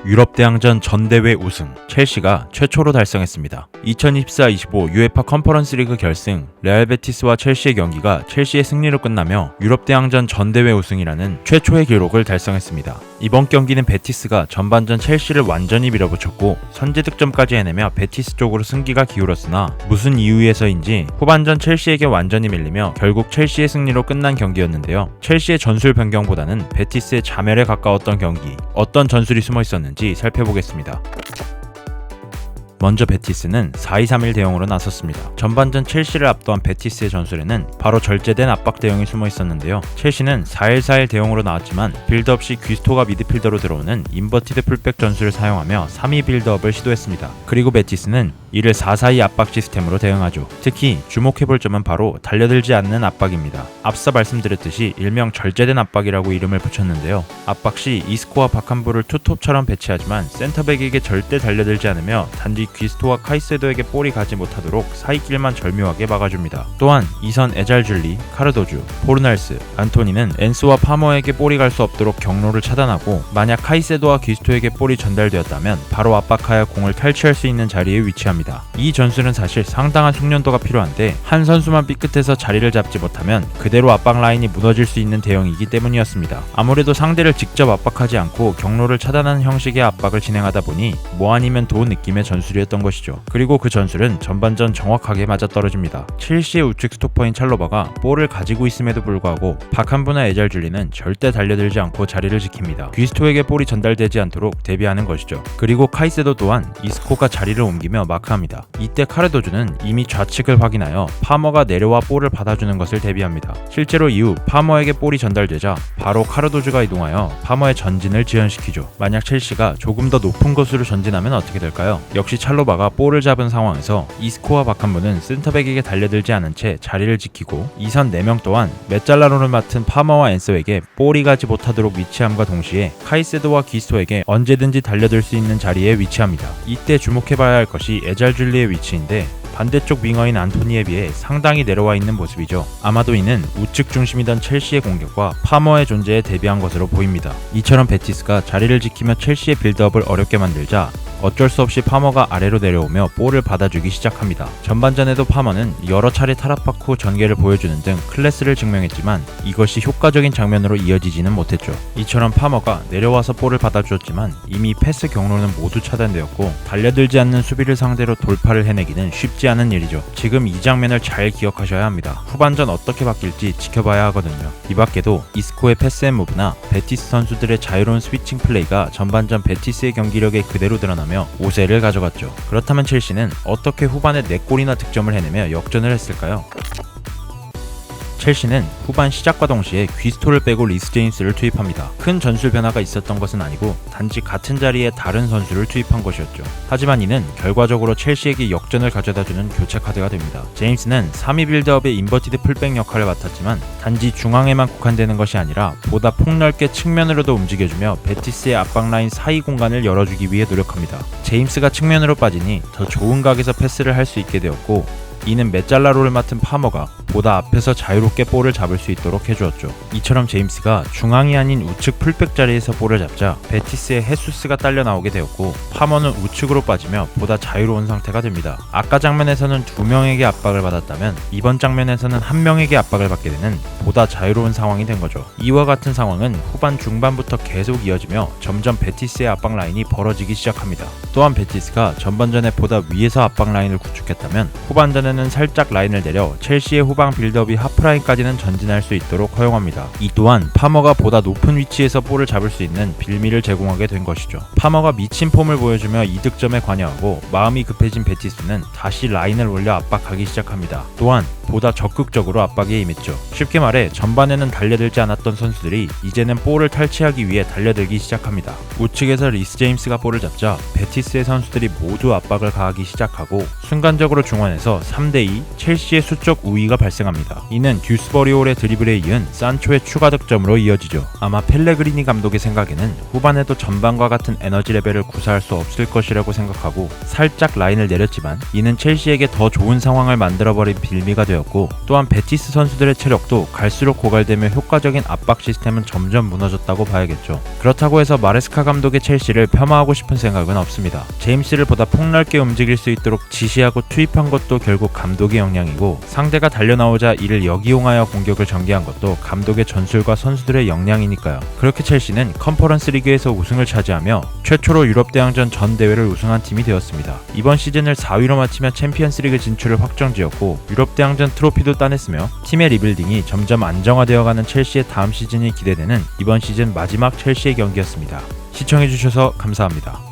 유럽대항전 전대회 우승, 첼시가 최초로 달성했습니다. 2024-25 UEFA 컨퍼런스 리그 결승, 레알 베티스와 첼시의 경기가 첼시의 승리로 끝나며 유럽대항전 전대회 우승이라는 최초의 기록을 달성했습니다. 이번 경기는 베티스가 전반전 첼시를 완전히 밀어붙였고 선제 득점까지 해내며 베티스 쪽으로 승기가 기울었으나 무슨 이유에서인지 후반전 첼시에게 완전히 밀리며 결국 첼시의 승리로 끝난 경기였는데요. 첼시의 전술 변경보다는 베티스의 자멸에 가까웠던 경기, 어떤 전술이 숨어 있었는지 살펴보겠습니다. 먼저 베티스는 4-2-3-1 대응으로 나섰습니다. 전반전 첼시를 압도한 베티스의 전술에는 바로 절제된 압박 대응이 숨어 있었는데요. 첼시는 4-1-4-1 대응으로 나왔지만 빌드업 시 귀스토가 미드필더로 들어오는 인버티드 풀백 전술을 사용하며 3-2 빌드업을 시도했습니다. 그리고 베티스는 이를 4-4-2 압박 시스템으로 대응하죠. 특히 주목해볼 점은 바로 달려들지 않는 압박입니다. 앞서 말씀드렸듯이 일명 절제된 압박이라고 이름을 붙였는데요. 압박 시 이스코와 바칸부를 투톱처럼 배치하지만 센터백에게 절대 달려들지 않으며 단지 귀스토와 카이세도에게 볼이 가지 못하도록 사이길만 절묘하게 막아줍니다. 또한 이선 에잘줄리, 카르도주, 포르날스, 안토니는 엔스와 파머에게 볼이 갈 수 없도록 경로를 차단하고 만약 카이세도와 귀스토에게 볼이 전달되었다면 바로 압박하여 공을 탈취할 수 있는 자리에 위치합니다. 이 전술은 사실 상당한 숙련도가 필요한데 한 선수만 삐끗해서 자리를 잡지 못하면 그대로 압박 라인이 무너질 수 있는 대응이기 때문이었습니다. 아무래도 상대를 직접 압박하지 않고 경로를 차단하는 형식의 압박을 진행하다 보니 뭐 아니면 도 느낌의 전술이었던 것이죠. 그리고 그 전술은 전반전 정확하게 맞아떨어집니다. 첼시의 우측 스토퍼인 찰로바가 볼을 가지고 있음에도 불구하고 바칸부나 에잘줄리는 절대 달려들지 않고 자리를 지킵니다. 귀스토에게 볼이 전달되지 않도록 대비하는 것이죠. 그리고 카이세도 또한 이스코가 자리를 옮기며 마크합니다. 이때 카르도주는 이미 좌측을 확인하여 파머가 내려와 볼을 받아주는 것을 대비합니다. 실제로 이후 파머에게 볼이 전달되자 바로 카르도주가 이동하여 파머의 전진을 지연시키죠. 만약 첼시가 조금 더 높은 곳으로 전진하면 어떻게 될까요? 역시 찰로바가 볼을 잡은 상황에서 이스코와 바칸부는 센터백에게 달려들지 않은 채 자리를 지키고 이선 4명 또한 메잘라론을 맡은 파머와 엔서에게 볼이 가지 못하도록 위치함과 동시에 카이세도와 기스토에게 언제든지 달려들 수 있는 자리에 위치합니다. 이때 주목해봐야 할 것이 에잘줄리의 위치인데 반대쪽 윙어인 안토니에 비해 상당히 내려와 있는 모습이죠. 아마도 이는 우측 중심이던 첼시의 공격과 파머의 존재에 대비한 것으로 보입니다. 이처럼 베티스가 자리를 지키며 첼시의 빌드업을 어렵게 만들자 어쩔 수 없이 파머가 아래로 내려오며 볼을 받아주기 시작합니다. 전반전에도 파머는 여러 차례 탈압박 후 전개를 보여주는 등 클래스를 증명했지만 이것이 효과적인 장면으로 이어지지는 못했죠. 이처럼 파머가 내려와서 볼을 받아주었지만 이미 패스 경로는 모두 차단되었고 달려들지 않는 수비를 상대로 돌파를 해내기는 쉽지 않은 일이죠. 지금 이 장면을 잘 기억하셔야 합니다. 후반전 어떻게 바뀔지 지켜봐야 하거든요. 이 밖에도 이스코의 패스앤무브나 베티스 선수들의 자유로운 스위칭 플레이가 전반전 베티스의 경기력에 그대로 드러나며 우세를 가져갔죠. 그렇다면 첼시는 어떻게 후반에 4골이나 득점을 해내며 역전을 했을까요? 첼시는 후반 시작과 동시에 귀스토를 빼고 리스 제임스를 투입합니다. 큰 전술 변화가 있었던 것은 아니고 단지 같은 자리에 다른 선수를 투입한 것이었죠. 하지만 이는 결과적으로 첼시에게 역전을 가져다주는 교체 카드가 됩니다. 제임스는 3위 빌드업의 인버티드 풀백 역할을 맡았지만 단지 중앙에만 국한되는 것이 아니라 보다 폭넓게 측면으로도 움직여주며 베티스의 압박 라인 사이 공간을 열어주기 위해 노력합니다. 제임스가 측면으로 빠지니 더 좋은 각에서 패스를 할 수 있게 되었고 이는 메잘라로를 맡은 파머가 보다 앞에서 자유롭게 볼을 잡을 수 있도록 해주었죠. 이처럼 제임스가 중앙이 아닌 우측 풀백 자리에서 볼을 잡자 베티스의 헤수스가 딸려 나오게 되었고 파머는 우측으로 빠지며 보다 자유로운 상태가 됩니다. 아까 장면에서는 2명에게 압박을 받았다면 이번 장면에서는 1명에게 압박을 받게 되는 보다 자유로운 상황이 된 거죠. 이와 같은 상황은 후반 중반부터 계속 이어지며 점점 베티스의 압박 라인이 벌어지기 시작합니다. 또한 베티스가 전반전에 보다 위에서 압박 라인을 구축했다면 후반전에는 살짝 라인을 내려 첼시의 후방 빌드업이 하프라인까지는 전진할 수 있도록 허용합니다. 이 또한 파머가 보다 높은 위치에서 볼을 잡을 수 있는 빌미를 제공하게 된 것이죠. 파머가 미친 폼을 보여주며 이득점에 관여하고 마음이 급해진 베티스는 다시 라인을 올려 압박하기 시작합니다. 또한 보다 적극적으로 압박에 임했죠. 쉽게 말해 전반에는 달려들지 않았던 선수들이 이제는 볼을 탈취하기 위해 달려들기 시작합니다. 우측에서 리스 제임스가 볼을 잡자 베티스의 선수들이 모두 압박을 가하기 시작하고 순간적으로 중원에서 3 3대2 첼시의 수적 우위가 발생합니다. 이는 듀스버리올의 드리블에 이은 산초의 추가 득점으로 이어지죠. 아마 펠레그리니 감독의 생각에는 후반에도 전반과 같은 에너지 레벨을 구사할 수 없을 것이라고 생각하고 살짝 라인을 내렸지만 이는 첼시에게 더 좋은 상황을 만들어버린 빌미가 되었고, 또한 베티스 선수들의 체력도 갈수록 고갈되며 효과적인 압박 시스템은 점점 무너졌다고 봐야겠죠. 그렇다고 해서 마레스카 감독의 첼시를 폄하하고 싶은 생각은 없습니다. 제임스를 보다 폭넓게 움직일 수 있도록 지시하고 투입한 것도 결국 감독의 역량이고, 상대가 달려나오자 이를 역이용하여 공격을 전개한 것도 감독의 전술과 선수들의 역량이니까요. 그렇게 첼시는 컨퍼런스 리그에서 우승을 차지하며 최초로 유럽 대항전 전 대회를 우승한 팀이 되었습니다. 이번 시즌을 4위로 마치며 챔피언스 리그 진출을 확정지었고 유럽 대항전 트로피도 따냈으며 팀의 리빌딩이 점점 안정화되어가는 첼시의 다음 시즌이 기대되는 이번 시즌 마지막 첼시의 경기였습니다. 시청해주셔서 감사합니다.